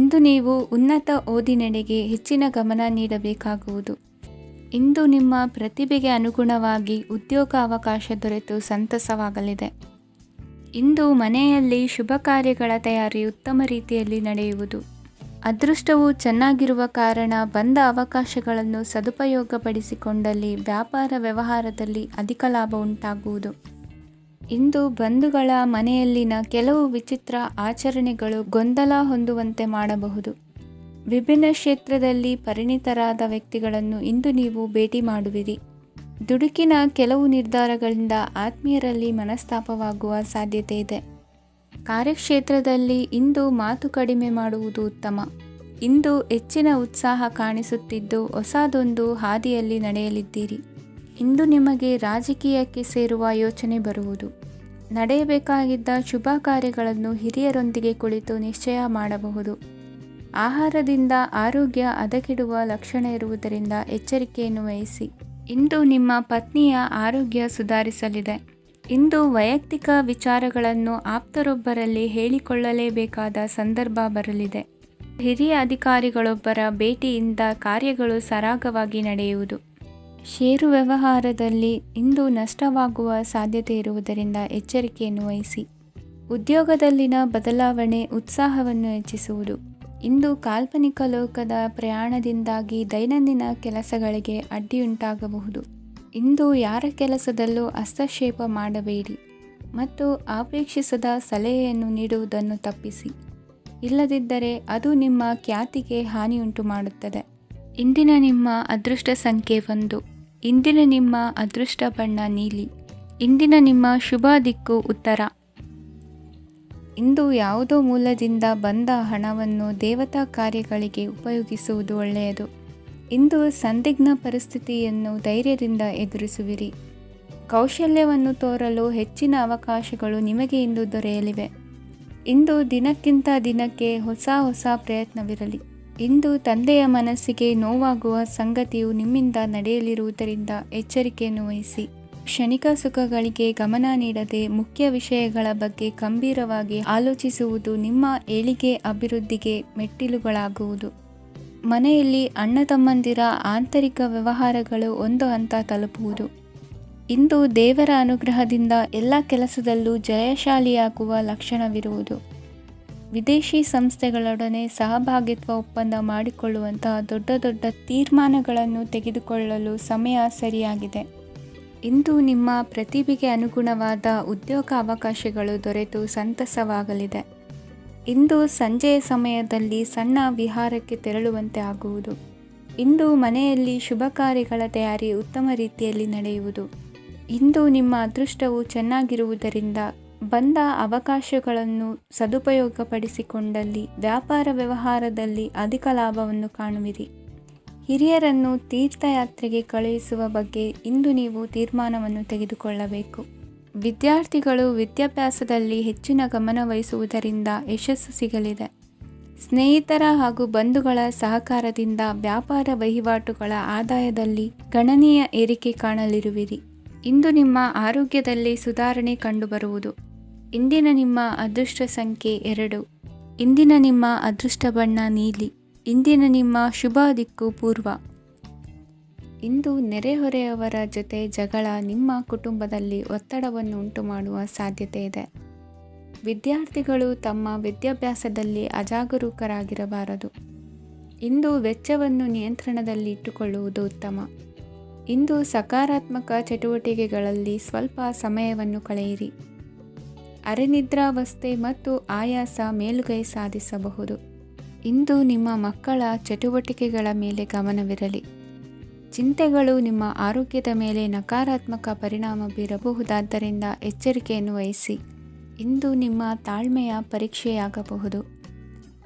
ಇಂದು ನೀವು ಉನ್ನತ ಓದಿನೆಡೆಗೆ ಹೆಚ್ಚಿನ ಗಮನ ನೀಡಬೇಕಾಗುವುದು. ಇಂದು ನಿಮ್ಮ ಪ್ರತಿಭೆಗೆ ಅನುಗುಣವಾಗಿ ಉದ್ಯೋಗ ಅವಕಾಶ ದೊರೆತು ಸಂತಸವಾಗಲಿದೆ. ಇಂದು ಮನೆಯಲ್ಲಿ ಶುಭ ಕಾರ್ಯಗಳ ತಯಾರಿ ಉತ್ತಮ ರೀತಿಯಲ್ಲಿ ನಡೆಯುವುದು. ಅದೃಷ್ಟವು ಚೆನ್ನಾಗಿರುವ ಕಾರಣ ಬಂದ ಅವಕಾಶಗಳನ್ನು ಸದುಪಯೋಗಪಡಿಸಿಕೊಂಡಲ್ಲಿ ವ್ಯಾಪಾರ ವ್ಯವಹಾರದಲ್ಲಿ ಅಧಿಕ ಲಾಭ ಉಂಟಾಗುವುದು. ಇಂದು ಬಂಧುಗಳ ಮನೆಯಲ್ಲಿನ ಕೆಲವು ವಿಚಿತ್ರ ಆಚರಣೆಗಳು ಗೊಂದಲ ಹೊಂದುವಂತೆ ಮಾಡಬಹುದು. ವಿಭಿನ್ನ ಕ್ಷೇತ್ರದಲ್ಲಿ ಪರಿಣಿತರಾದ ವ್ಯಕ್ತಿಗಳನ್ನು ಇಂದು ನೀವು ಭೇಟಿ ಮಾಡುವಿರಿ. ದುಡುಕಿನ ಕೆಲವು ನಿರ್ಧಾರಗಳಿಂದ ಆತ್ಮೀಯರಲ್ಲಿ ಮನಸ್ತಾಪವಾಗುವ ಸಾಧ್ಯತೆ ಇದೆ. ಕಾರ್ಯಕ್ಷೇತ್ರದಲ್ಲಿ ಇಂದು ಮಾತು ಕಡಿಮೆ ಮಾಡುವುದು ಉತ್ತಮ. ಇಂದು ಹೆಚ್ಚಿನ ಉತ್ಸಾಹ ಕಾಣಿಸುತ್ತಿದ್ದು ಹೊಸದೊಂದು ಹಾದಿಯಲ್ಲಿ ನಡೆಯಲಿದ್ದೀರಿ. ಇಂದು ನಿಮಗೆ ರಾಜಕೀಯಕ್ಕೆ ಸೇರುವ ಯೋಚನೆ ಬರುವುದು. ನಡೆಯಬೇಕಾಗಿದ್ದ ಶುಭ ಕಾರ್ಯಗಳನ್ನು ಹಿರಿಯರೊಂದಿಗೆ ಕುಳಿತು ನಿಶ್ಚಯ ಮಾಡಬಹುದು. ಆಹಾರದಿಂದ ಆರೋಗ್ಯ ಹದಗೆಡುವ ಲಕ್ಷಣ ಇರುವುದರಿಂದ ಎಚ್ಚರಿಕೆಯನ್ನು ವಹಿಸಿ. ಇಂದು ನಿಮ್ಮ ಪತ್ನಿಯ ಆರೋಗ್ಯ ಸುಧಾರಿಸಲಿದೆ. ಇಂದು ವೈಯಕ್ತಿಕ ವಿಚಾರಗಳನ್ನು ಆಪ್ತರೊಬ್ಬರಲ್ಲಿ ಹೇಳಿಕೊಳ್ಳಲೇಬೇಕಾದ ಸಂದರ್ಭ ಬರಲಿದೆ. ಹಿರಿಯ ಅಧಿಕಾರಿಗಳೊಬ್ಬರ ಭೇಟಿಯಿಂದ ಕಾರ್ಯಗಳು ಸರಾಗವಾಗಿ ನಡೆಯುವುದು. ಷೇರು ವ್ಯವಹಾರದಲ್ಲಿ ಇಂದು ನಷ್ಟವಾಗುವ ಸಾಧ್ಯತೆ ಇರುವುದರಿಂದ ಎಚ್ಚರಿಕೆಯನ್ನು ವಹಿಸಿ. ಉದ್ಯೋಗದಲ್ಲಿನ ಬದಲಾವಣೆ ಉತ್ಸಾಹವನ್ನು ಹೆಚ್ಚಿಸುವುದು. ಇಂದು ಕಾಲ್ಪನಿಕ ಲೋಕದ ಪ್ರಯಾಣದಿಂದಾಗಿ ದೈನಂದಿನ ಕೆಲಸಗಳಿಗೆ ಅಡ್ಡಿಯುಂಟಾಗಬಹುದು. ಇಂದು ಯಾರ ಕೆಲಸದಲ್ಲೂ ಹಸ್ತಕ್ಷೇಪ ಮಾಡಬೇಡಿ ಮತ್ತು ಅಪೇಕ್ಷಿಸದ ಸಲಹೆಯನ್ನು ನೀಡುವುದನ್ನು ತಪ್ಪಿಸಿ. ಇಲ್ಲದಿದ್ದರೆ ಅದು ನಿಮ್ಮ ಖ್ಯಾತಿಗೆ ಹಾನಿಯುಂಟು ಮಾಡುತ್ತದೆ. ಇಂದಿನ ನಿಮ್ಮ ಅದೃಷ್ಟ ಸಂಖ್ಯೆ 1. ಇಂದಿನ ನಿಮ್ಮ ಅದೃಷ್ಟ ಬಣ್ಣ ನೀಲಿ. ಇಂದಿನ ನಿಮ್ಮ ಶುಭ ದಿಕ್ಕು ಉತ್ತರ. ಇಂದು ಯಾವುದೋ ಮೂಲದಿಂದ ಬಂದ ಹಣವನ್ನು ದೇವತಾ ಕಾರ್ಯಗಳಿಗೆ ಉಪಯೋಗಿಸುವುದು ಒಳ್ಳೆಯದು. ಇಂದು ಸಂದಿಗ್ಧ ಪರಿಸ್ಥಿತಿಯನ್ನು ಧೈರ್ಯದಿಂದ ಎದುರಿಸುವಿರಿ. ಕೌಶಲ್ಯವನ್ನು ತೋರಲು ಹೆಚ್ಚಿನ ಅವಕಾಶಗಳು ನಿಮಗೆ ಇಂದು ದೊರೆಯಲಿವೆ. ಇಂದು ದಿನಕ್ಕಿಂತ ದಿನಕ್ಕೆ ಹೊಸ ಪ್ರಯತ್ನವಿರಲಿ. ಇಂದು ತಂದೆಯ ಮನಸ್ಸಿಗೆ ನೋವಾಗುವ ಸಂಗತಿಯು ನಿಮ್ಮಿಂದ ನಡೆಯಲಿರುವುದರಿಂದ ಎಚ್ಚರಿಕೆಯನ್ನು ವಹಿಸಿ. ಕ್ಷಣಿಕ ಸುಖಗಳಿಗೆ ಗಮನ ನೀಡದೆ ಮುಖ್ಯ ವಿಷಯಗಳ ಬಗ್ಗೆ ಗಂಭೀರವಾಗಿ ಆಲೋಚಿಸುವುದು ನಿಮ್ಮ ಏಳಿಗೆ ಅಭಿವೃದ್ಧಿಗೆ ಮೆಟ್ಟಿಲುಗಳಾಗುವುದು. ಮನೆಯಲ್ಲಿ ಅಣ್ಣ ತಮ್ಮಂದಿರ ಆಂತರಿಕ ವ್ಯವಹಾರಗಳು ಒಂದು ಹಂತ ತಲುಪುವುದು. ಇಂದು ದೇವರ ಅನುಗ್ರಹದಿಂದ ಎಲ್ಲ ಕೆಲಸದಲ್ಲೂ ಜಯಶಾಲಿಯಾಗುವ ಲಕ್ಷಣವಿರುವುದು. ವಿದೇಶಿ ಸಂಸ್ಥೆಗಳೊಡನೆ ಸಹಭಾಗಿತ್ವ ಒಪ್ಪಂದ ಮಾಡಿಕೊಳ್ಳುವಂತಹ ದೊಡ್ಡ ತೀರ್ಮಾನಗಳನ್ನು ತೆಗೆದುಕೊಳ್ಳಲು ಸಮಯ ಸರಿಯಾಗಿದೆ. ಇಂದು ನಿಮ್ಮ ಪ್ರತಿಭೆಗೆ ಅನುಗುಣವಾದ ಉದ್ಯೋಗ ಅವಕಾಶಗಳು ದೊರೆತು ಸಂತಸವಾಗಲಿದೆ. ಇಂದು ಸಂಜೆಯ ಸಮಯದಲ್ಲಿ ಸಣ್ಣ ವಿಹಾರಕ್ಕೆ ತೆರಳುವಂತೆ ಆಗುವುದು. ಇಂದು ಮನೆಯಲ್ಲಿ ಶುಭ ಕಾರ್ಯಗಳ ತಯಾರಿ ಉತ್ತಮ ರೀತಿಯಲ್ಲಿ ನಡೆಯುವುದು. ಇಂದು ನಿಮ್ಮ ಅದೃಷ್ಟವು ಚೆನ್ನಾಗಿರುವುದರಿಂದ ಬಂದ ಅವಕಾಶಗಳನ್ನು ಸದುಪಯೋಗಪಡಿಸಿಕೊಂಡಲ್ಲಿ ವ್ಯಾಪಾರ ವ್ಯವಹಾರದಲ್ಲಿ ಅಧಿಕ ಲಾಭವನ್ನು ಕಾಣುವಿರಿ. ಹಿರಿಯರನ್ನು ತೀರ್ಥಯಾತ್ರೆಗೆ ಕಳುಹಿಸುವ ಬಗ್ಗೆ ಇಂದು ನೀವು ತೀರ್ಮಾನವನ್ನು ತೆಗೆದುಕೊಳ್ಳಬೇಕು. ವಿದ್ಯಾರ್ಥಿಗಳು ವಿದ್ಯಾಭ್ಯಾಸದಲ್ಲಿ ಹೆಚ್ಚಿನ ಗಮನ ವಹಿಸುವುದರಿಂದ ಯಶಸ್ಸು ಸಿಗಲಿದೆ. ಸ್ನೇಹಿತರ ಹಾಗೂ ಬಂಧುಗಳ ಸಹಕಾರದಿಂದ ವ್ಯಾಪಾರ ವಹಿವಾಟುಗಳ ಆದಾಯದಲ್ಲಿ ಗಣನೀಯ ಏರಿಕೆ ಕಾಣಲಿರುವಿರಿ. ಇಂದು ನಿಮ್ಮ ಆರೋಗ್ಯದಲ್ಲಿ ಸುಧಾರಣೆ ಕಂಡುಬರುವುದು. ಇಂದಿನ ನಿಮ್ಮ ಅದೃಷ್ಟ ಸಂಖ್ಯೆ 2. ಇಂದಿನ ನಿಮ್ಮ ಅದೃಷ್ಟ ಬಣ್ಣ ನೀಲಿ. ಇಂದಿನ ನಿಮ್ಮ ಶುಭ ದಿಕ್ಕು ಪೂರ್ವ. ಇಂದು ನೆರೆಹೊರೆಯವರ ಜೊತೆ ಜಗಳ ನಿಮ್ಮ ಕುಟುಂಬದಲ್ಲಿ ಒತ್ತಡವನ್ನು ಉಂಟುಮಾಡುವ ಸಾಧ್ಯತೆ ಇದೆ. ವಿದ್ಯಾರ್ಥಿಗಳು ತಮ್ಮ ವಿದ್ಯಾಭ್ಯಾಸದಲ್ಲಿ ಅಜಾಗರೂಕರಾಗಿರಬಾರದು. ಇಂದು ವೆಚ್ಚವನ್ನು ನಿಯಂತ್ರಣದಲ್ಲಿ ಇಟ್ಟುಕೊಳ್ಳುವುದು ಉತ್ತಮ. ಇಂದು ಸಕಾರಾತ್ಮಕ ಚಟುವಟಿಕೆಗಳಲ್ಲಿ ಸ್ವಲ್ಪ ಸಮಯವನ್ನು ಕಳೆಯಿರಿ. ಅರೆನಿದ್ರಾವಸ್ಥೆ ಮತ್ತು ಆಯಾಸ ಮೇಲುಗೈ ಸಾಧಿಸಬಹುದು. ಇಂದು ನಿಮ್ಮ ಮಕ್ಕಳ ಚಟುವಟಿಕೆಗಳ ಮೇಲೆ ಗಮನವಿರಲಿ. ಚಿಂತೆಗಳು ನಿಮ್ಮ ಆರೋಗ್ಯದ ಮೇಲೆ ನಕಾರಾತ್ಮಕ ಪರಿಣಾಮ ಬೀರಬಹುದಾದ್ದರಿಂದ ಎಚ್ಚರಿಕೆಯನ್ನು ವಹಿಸಿ. ಇಂದು ನಿಮ್ಮ ತಾಳ್ಮೆಯ ಪರೀಕ್ಷೆಯಾಗಬಹುದು.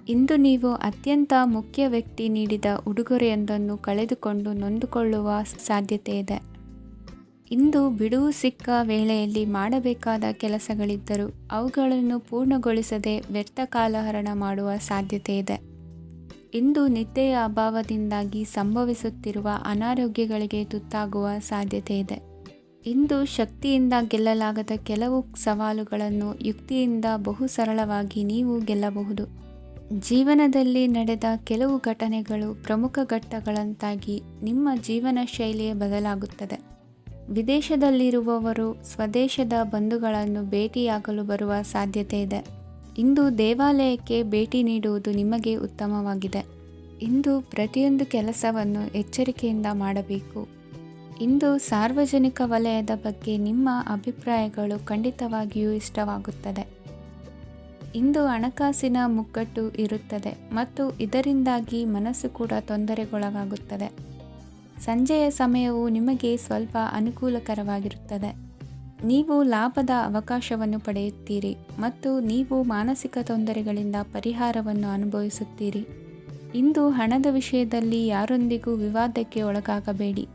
ಇಂದು ನೀವು ಅತ್ಯಂತ ಮುಖ್ಯ ವ್ಯಕ್ತಿ ನೀಡಿದ ಉಡುಗೊರೆಯೊಂದನ್ನು ಕಳೆದುಕೊಂಡು ನೊಂದುಕೊಳ್ಳುವ ಸಾಧ್ಯತೆ ಇದೆ. ಇಂದು ಬಿಡುವು ಸಿಕ್ಕ ವೇಳೆಯಲ್ಲಿ ಮಾಡಬೇಕಾದ ಕೆಲಸಗಳಿದ್ದರೂ ಅವುಗಳನ್ನು ಪೂರ್ಣಗೊಳಿಸದೆ ವ್ಯರ್ಥ ಕಾಲಹರಣ ಮಾಡುವ ಸಾಧ್ಯತೆ ಇದೆ. ಇಂದು ನಿದ್ದೆಯ ಅಭಾವದಿಂದಾಗಿ ಸಂಭವಿಸುತ್ತಿರುವ ಅನಾರೋಗ್ಯಗಳಿಗೆ ತುತ್ತಾಗುವ ಸಾಧ್ಯತೆ ಇದೆ. ಇಂದು ಶಕ್ತಿಯಿಂದ ಗೆಲ್ಲಲಾಗದ ಕೆಲವು ಸವಾಲುಗಳನ್ನು ಯುಕ್ತಿಯಿಂದ ಬಹು ಸರಳವಾಗಿ ನೀವು ಗೆಲ್ಲಬಹುದು. ಜೀವನದಲ್ಲಿ ನಡೆದ ಕೆಲವು ಘಟನೆಗಳು ಪ್ರಮುಖ ಘಟ್ಟಗಳಂತಾಗಿ ನಿಮ್ಮ ಜೀವನ ಶೈಲಿಯೇ ಬದಲಾಗುತ್ತದೆ. ವಿದೇಶದಲ್ಲಿರುವವರು ಸ್ವದೇಶದ ಬಂಧುಗಳನ್ನು ಭೇಟಿಯಾಗಲು ಬರುವ ಸಾಧ್ಯತೆ ಇದೆ. ಇಂದು ದೇವಾಲಯಕ್ಕೆ ಭೇಟಿ ನೀಡುವುದು ನಿಮಗೆ ಉತ್ತಮವಾಗಿದೆ. ಇಂದು ಪ್ರತಿಯೊಂದು ಕೆಲಸವನ್ನು ಎಚ್ಚರಿಕೆಯಿಂದ ಮಾಡಬೇಕು. ಇಂದು ಸಾರ್ವಜನಿಕ ವಲಯದ ಬಗ್ಗೆ ನಿಮ್ಮ ಅಭಿಪ್ರಾಯಗಳು ಖಂಡಿತವಾಗಿಯೂ ಇಷ್ಟವಾಗುತ್ತದೆ. ಇಂದು ಹಣಕಾಸಿನ ಮುಗ್ಗಟ್ಟು ಇರುತ್ತದೆ ಮತ್ತು ಇದರಿಂದಾಗಿ ಮನಸ್ಸು ಕೂಡ ತೊಂದರೆಗೊಳಗಾಗುತ್ತದೆ. ಸಂಜೆಯ ಸಮಯವು ನಿಮಗೆ ಸ್ವಲ್ಪ ಅನುಕೂಲಕರವಾಗಿರುತ್ತದೆ. ನೀವು ಲಾಭದ ಅವಕಾಶವನ್ನು ಪಡೆಯುತ್ತೀರಿ ಮತ್ತು ನೀವು ಮಾನಸಿಕ ತೊಂದರೆಗಳಿಂದ ಪರಿಹಾರವನ್ನು ಅನುಭವಿಸುತ್ತೀರಿ. ಇಂದು ಹಣದ ವಿಷಯದಲ್ಲಿ ಯಾರೊಂದಿಗೂ ವಿವಾದಕ್ಕೆ ಒಳಗಾಗಬೇಡಿ.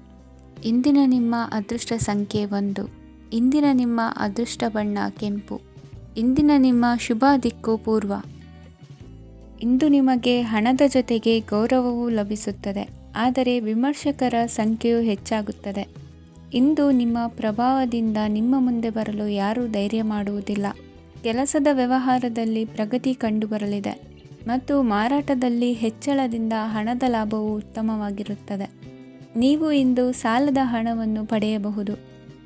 ಇಂದಿನ ನಿಮ್ಮ ಅದೃಷ್ಟ ಸಂಖ್ಯೆ 1. ಇಂದಿನ ನಿಮ್ಮ ಅದೃಷ್ಟ ಬಣ್ಣ ಕೆಂಪು. ಇಂದಿನ ನಿಮ್ಮ ಶುಭ ದಿಕ್ಕು ಪೂರ್ವ. ಇಂದು ನಿಮಗೆ ಹಣದ ಜೊತೆಗೆ ಗೌರವವೂ ಲಭಿಸುತ್ತದೆ, ಆದರೆ ವಿಮರ್ಶಕರ ಸಂಖ್ಯೆಯೂ ಹೆಚ್ಚಾಗುತ್ತದೆ. ಇಂದು ನಿಮ್ಮ ಪ್ರಭಾವದಿಂದ ನಿಮ್ಮ ಮುಂದೆ ಬರಲು ಯಾರೂ ಧೈರ್ಯ ಮಾಡುವುದಿಲ್ಲ. ಕೆಲಸದ ವ್ಯವಹಾರದಲ್ಲಿ ಪ್ರಗತಿ ಕಂಡುಬರಲಿದೆ ಮತ್ತು ಮಾರಾಟದಲ್ಲಿ ಹೆಚ್ಚಳದಿಂದ ಹಣದ ಲಾಭವು ಉತ್ತಮವಾಗಿರುತ್ತದೆ. ನೀವು ಇಂದು ಸಾಲದ ಹಣವನ್ನು ಪಡೆಯಬಹುದು.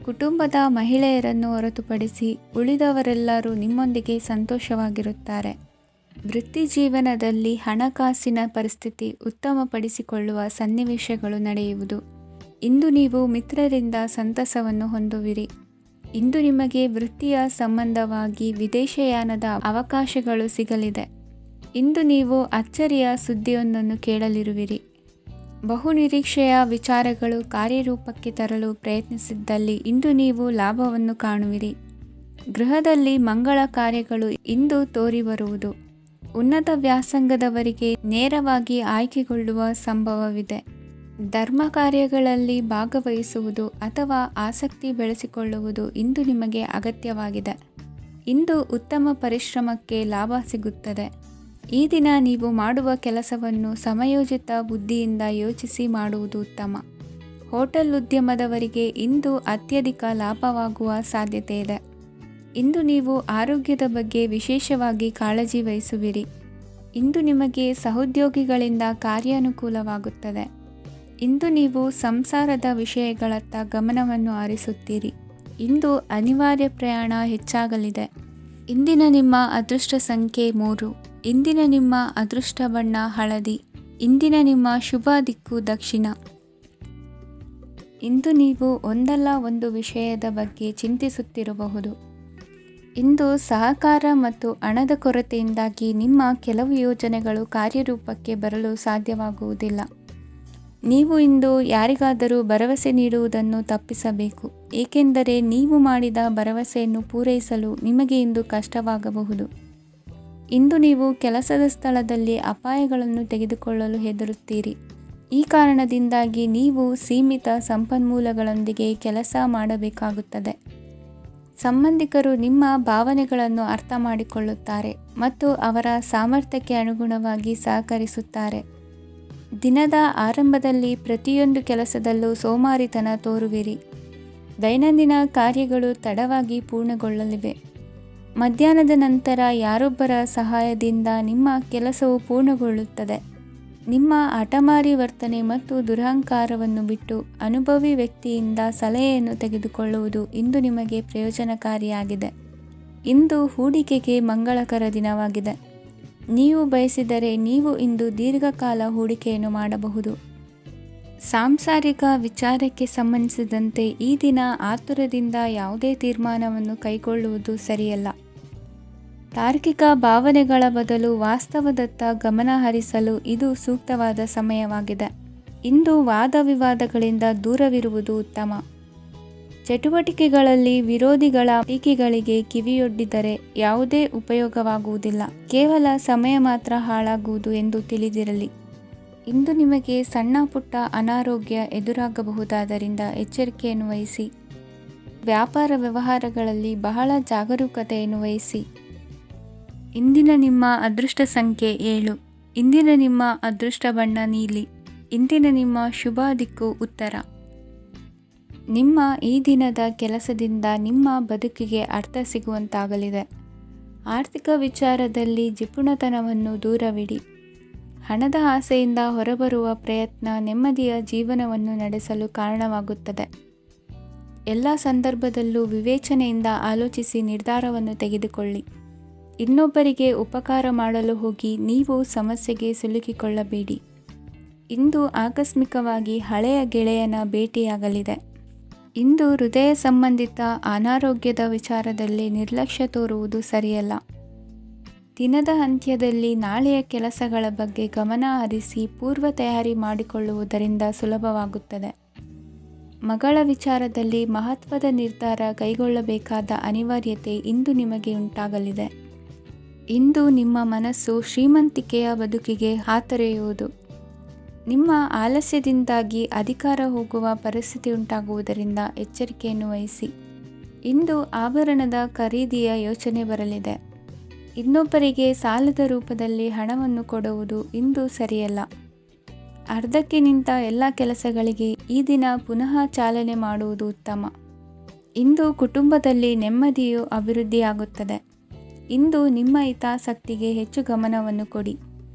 ಕುಟುಂಬದ ಮಹಿಳೆಯರನ್ನು ಹೊರತುಪಡಿಸಿ ಉಳಿದವರೆಲ್ಲರೂ ನಿಮ್ಮೊಂದಿಗೆ ಸಂತೋಷವಾಗಿರುತ್ತಾರೆ. ವೃತ್ತಿ ಜೀವನದಲ್ಲಿ ಹಣಕಾಸಿನ ಪರಿಸ್ಥಿತಿ ಉತ್ತಮಪಡಿಸಿಕೊಳ್ಳುವ ಸನ್ನಿವೇಶಗಳು ನಡೆಯುವುದು. ಇಂದು ನೀವು ಮಿತ್ರರಿಂದ ಸಂತಸವನ್ನು ಹೊಂದುವಿರಿ. ಇಂದು ನಿಮಗೆ ವೃತ್ತಿಯ ಸಂಬಂಧವಾಗಿ ವಿದೇಶಯಾನದ ಅವಕಾಶಗಳು ಸಿಗಲಿದೆ. ಇಂದು ನೀವು ಅಚ್ಚರಿಯ ಸುದ್ದಿಯೊಂದನ್ನು ಕೇಳಲಿರುವಿರಿ. ಬಹುನಿರೀಕ್ಷೆಯ ವಿಚಾರಗಳು ಕಾರ್ಯರೂಪಕ್ಕೆ ತರಲು ಪ್ರಯತ್ನಿಸಿದ್ದಲ್ಲಿ ಇಂದು ನೀವು ಲಾಭವನ್ನು ಕಾಣುವಿರಿ. ಗೃಹದಲ್ಲಿ ಮಂಗಳ ಕಾರ್ಯಗಳು ಇಂದು ತೋರಿಬರುವುದು. ಉನ್ನತ ವ್ಯಾಸಂಗದವರಿಗೆ ನೇರವಾಗಿ ಆಯ್ಕೆಗೊಳ್ಳುವ ಸಂಭವವಿದೆ. ಧರ್ಮ ಕಾರ್ಯಗಳಲ್ಲಿ ಭಾಗವಹಿಸುವುದು ಅಥವಾ ಆಸಕ್ತಿ ಬೆಳೆಸಿಕೊಳ್ಳುವುದು ಇಂದು ನಿಮಗೆ ಅಗತ್ಯವಾಗಿದೆ. ಇಂದು ಉತ್ತಮ ಪರಿಶ್ರಮಕ್ಕೆ ಲಾಭ ಸಿಗುತ್ತದೆ. ಈ ದಿನ ನೀವು ಮಾಡುವ ಕೆಲಸವನ್ನು ಸಮಯೋಚಿತ ಬುದ್ಧಿಯಿಂದ ಯೋಚಿಸಿ ಮಾಡುವುದು ಉತ್ತಮ. ಹೋಟೆಲ್ ಉದ್ಯಮದವರಿಗೆ ಇಂದು ಅತ್ಯಧಿಕ ಲಾಭವಾಗುವ ಸಾಧ್ಯತೆ ಇದೆ. ಇಂದು ನೀವು ಆರೋಗ್ಯದ ಬಗ್ಗೆ ವಿಶೇಷವಾಗಿ ಕಾಳಜಿ ವಹಿಸುವಿರಿ. ಇಂದು ನಿಮಗೆ ಸಹೋದ್ಯೋಗಿಗಳಿಂದ ಕಾರ್ಯಾನುಕೂಲವಾಗುತ್ತದೆ. ಇಂದು ನೀವು ಸಂಸಾರದ ವಿಷಯಗಳತ್ತ ಗಮನವನ್ನು ಹರಿಸುತ್ತೀರಿ. ಇಂದು ಅನಿವಾರ್ಯ ಪ್ರಯಾಣ ಹೆಚ್ಚಾಗಲಿದೆ. ಇಂದಿನ ನಿಮ್ಮ ಅದೃಷ್ಟ ಸಂಖ್ಯೆ 3. ಇಂದಿನ ನಿಮ್ಮ ಅದೃಷ್ಟ ಬಣ್ಣ ಹಳದಿ. ಇಂದಿನ ನಿಮ್ಮ ಶುಭ ದಿಕ್ಕು ದಕ್ಷಿಣ. ಇಂದು ನೀವು ಒಂದಲ್ಲ ಒಂದು ವಿಷಯದ ಬಗ್ಗೆ ಚಿಂತಿಸುತ್ತಿರಬಹುದು. ಇಂದು ಸಹಕಾರ ಮತ್ತು ಹಣದ ಕೊರತೆಯಿಂದಾಗಿ ನಿಮ್ಮ ಕೆಲವು ಯೋಜನೆಗಳು ಕಾರ್ಯರೂಪಕ್ಕೆ ಬರಲು ಸಾಧ್ಯವಾಗುವುದಿಲ್ಲ. ನೀವು ಇಂದು ಯಾರಿಗಾದರೂ ಭರವಸೆ ನೀಡುವುದನ್ನು ತಪ್ಪಿಸಬೇಕು, ಏಕೆಂದರೆ ನೀವು ಮಾಡಿದ ಭರವಸೆಯನ್ನು ಪೂರೈಸಲು ನಿಮಗೆ ಇಂದು ಕಷ್ಟವಾಗಬಹುದು. ಇಂದು ನೀವು ಕೆಲಸದ ಸ್ಥಳದಲ್ಲಿ ಅಪಾಯಗಳನ್ನು ತೆಗೆದುಕೊಳ್ಳಲು ಹೆದರುತ್ತೀರಿ. ಈ ಕಾರಣದಿಂದಾಗಿ ನೀವು ಸೀಮಿತ ಸಂಪನ್ಮೂಲಗಳೊಂದಿಗೆ ಕೆಲಸ ಮಾಡಬೇಕಾಗುತ್ತದೆ. ಸಂಬಂಧಿಕರು ನಿಮ್ಮ ಭಾವನೆಗಳನ್ನು ಅರ್ಥ ಮಾಡಿಕೊಳ್ಳುತ್ತಾರೆ ಮತ್ತು ಅವರ ಸಾಮರ್ಥ್ಯಕ್ಕೆ ಅನುಗುಣವಾಗಿ ಸಹಕರಿಸುತ್ತಾರೆ. ದಿನದ ಆರಂಭದಲ್ಲಿ ಪ್ರತಿಯೊಂದು ಕೆಲಸದಲ್ಲೂ ಸೋಮಾರಿತನ ತೋರುವಿರಿ. ದೈನಂದಿನ ಕಾರ್ಯಗಳು ತಡವಾಗಿ ಪೂರ್ಣಗೊಳ್ಳಲಿವೆ. ಮಧ್ಯಾಹ್ನದ ನಂತರ ಯಾರೊಬ್ಬರ ಸಹಾಯದಿಂದ ನಿಮ್ಮ ಕೆಲಸವು ಪೂರ್ಣಗೊಳ್ಳುತ್ತದೆ. ನಿಮ್ಮ ಹಠಮಾರಿ ವರ್ತನೆ ಮತ್ತು ದುರಹಂಕಾರವನ್ನು ಬಿಟ್ಟು ಅನುಭವಿ ವ್ಯಕ್ತಿಯಿಂದ ಸಲಹೆಯನ್ನು ತೆಗೆದುಕೊಳ್ಳುವುದು ಇಂದು ನಿಮಗೆ ಪ್ರಯೋಜನಕಾರಿಯಾಗಿದೆ. ಇಂದು ಹೂಡಿಕೆಗೆ ಮಂಗಳಕರ ದಿನವಾಗಿದೆ. ನೀವು ಬಯಸಿದರೆ ನೀವು ಇಂದು ದೀರ್ಘಕಾಲ ಹೂಡಿಕೆಯನ್ನು ಮಾಡಬಹುದು. ಸಾಂಸಾರಿಕ ವಿಚಾರಕ್ಕೆ ಸಂಬಂಧಿಸಿದಂತೆ ಈ ದಿನ ಆತುರದಿಂದ ಯಾವುದೇ ತೀರ್ಮಾನವನ್ನು ಕೈಗೊಳ್ಳುವುದು ಸರಿಯಲ್ಲ. ತಾರ್ಕಿಕ ಭಾವನೆಗಳ ಬದಲು ವಾಸ್ತವದತ್ತ ಗಮನ ಹರಿಸಲು ಇದು ಸೂಕ್ತವಾದ ಸಮಯವಾಗಿದೆ. ಇಂದು ವಾದ ವಿವಾದಗಳಿಂದ ದೂರವಿರುವುದು ಉತ್ತಮ. ಚಟುವಟಿಕೆಗಳಲ್ಲಿ ವಿರೋಧಿಗಳ ಟೀಕೆಗಳಿಗೆ ಕಿವಿಯೊಡ್ಡಿದರೆ ಯಾವುದೇ ಉಪಯೋಗವಾಗುವುದಿಲ್ಲ, ಕೇವಲ ಸಮಯ ಮಾತ್ರ ಹಾಳಾಗುವುದು ಎಂದು ತಿಳಿದಿರಲಿ. ಇಂದು ನಿಮಗೆ ಸಣ್ಣ ಪುಟ್ಟ ಅನಾರೋಗ್ಯ ಎದುರಾಗಬಹುದಾದ್ದರಿಂದ ಎಚ್ಚರಿಕೆಯನ್ನು ವಹಿಸಿ. ವ್ಯಾಪಾರ ವ್ಯವಹಾರಗಳಲ್ಲಿ ಬಹಳ ಜಾಗರೂಕತೆಯನ್ನು ವಹಿಸಿ. ಇಂದಿನ ನಿಮ್ಮ ಅದೃಷ್ಟ ಸಂಖ್ಯೆ 7. ಇಂದಿನ ನಿಮ್ಮ ಅದೃಷ್ಟ ಬಣ್ಣ ನೀಲಿ. ಇಂದಿನ ನಿಮ್ಮ ಶುಭ ದಿಕ್ಕು ಉತ್ತರ. ನಿಮ್ಮ ಈ ದಿನದ ಕೆಲಸದಿಂದ ನಿಮ್ಮ ಬದುಕಿಗೆ ಅರ್ಥ ಸಿಗುವಂತಾಗಲಿದೆ. ಆರ್ಥಿಕ ವಿಚಾರದಲ್ಲಿ ಜಿಪುಣತನವನ್ನು ದೂರವಿಡಿ. ಹಣದ ಆಸೆಯಿಂದ ಹೊರಬರುವ ಪ್ರಯತ್ನ ನೆಮ್ಮದಿಯ ಜೀವನವನ್ನು ನಡೆಸಲು ಕಾರಣವಾಗುತ್ತದೆ. ಎಲ್ಲ ಸಂದರ್ಭದಲ್ಲೂ ವಿವೇಚನೆಯಿಂದ ಆಲೋಚಿಸಿ ನಿರ್ಧಾರವನ್ನು ತೆಗೆದುಕೊಳ್ಳಿ. ಇನ್ನೊಬ್ಬರಿಗೆ ಉಪಕಾರ ಮಾಡಲು ಹೋಗಿ ನೀವು ಸಮಸ್ಯೆಗೆ ಸಿಲುಕಿಕೊಳ್ಳಬೇಡಿ. ಇಂದು ಆಕಸ್ಮಿಕವಾಗಿ ಹಳೆಯ ಗೆಳೆಯನ ಭೇಟಿಯಾಗಲಿದೆ. ಇಂದು ಹೃದಯ ಸಂಬಂಧಿತ ಅನಾರೋಗ್ಯದ ವಿಚಾರದಲ್ಲಿ ನಿರ್ಲಕ್ಷ್ಯ ತೋರುವುದು ಸರಿಯಲ್ಲ. ದಿನದ ಅಂತ್ಯದಲ್ಲಿ ನಾಳೆಯ ಕೆಲಸಗಳ ಬಗ್ಗೆ ಗಮನ ಹರಿಸಿ ಪೂರ್ವ ತಯಾರಿ ಮಾಡಿಕೊಳ್ಳುವುದರಿಂದ ಸುಲಭವಾಗುತ್ತದೆ. ಮಗಳ ವಿಚಾರದಲ್ಲಿ ಮಹತ್ವದ ನಿರ್ಧಾರ ಕೈಗೊಳ್ಳಬೇಕಾದ ಅನಿವಾರ್ಯತೆ ಇಂದು ನಿಮಗೆ ಉಂಟಾಗಲಿದೆ. ಇಂದು ನಿಮ್ಮ ಮನಸ್ಸು ಶ್ರೀಮಂತಿಕೆಯ ಬದುಕಿಗೆ ಹಾತೊರೆಯುವುದು. ನಿಮ್ಮ ಆಲಸ್ಯದಿಂದಾಗಿ ಅಧಿಕಾರ ಹೋಗುವ ಪರಿಸ್ಥಿತಿ ಉಂಟಾಗುವುದರಿಂದ ಎಚ್ಚರಿಕೆಯನ್ನು ವಹಿಸಿ. ಇಂದು ಆಭರಣದ ಖರೀದಿಯ ಯೋಚನೆ ಬರಲಿದೆ. ಇನ್ನೊಬ್ಬರಿಗೆ ಸಾಲದ ರೂಪದಲ್ಲಿ ಹಣವನ್ನು ಕೊಡುವುದು ಇಂದು ಸರಿಯಲ್ಲ. ಅರ್ಧಕ್ಕೆ ನಿಂತ ಎಲ್ಲ ಕೆಲಸಗಳಿಗೆ ಈ ದಿನ ಪುನಃ ಚಾಲನೆ ಮಾಡುವುದು ಉತ್ತಮ. ಇಂದು ಕುಟುಂಬದಲ್ಲಿ ನೆಮ್ಮದಿಯು ಅಭಿವೃದ್ಧಿಯಾಗುತ್ತದೆ. ಇಂದು ನಿಮ್ಮ ಹಿತಾಸಕ್ತಿಗೆ ಹೆಚ್ಚು ಗಮನವನ್ನು ಕೊಡಿ.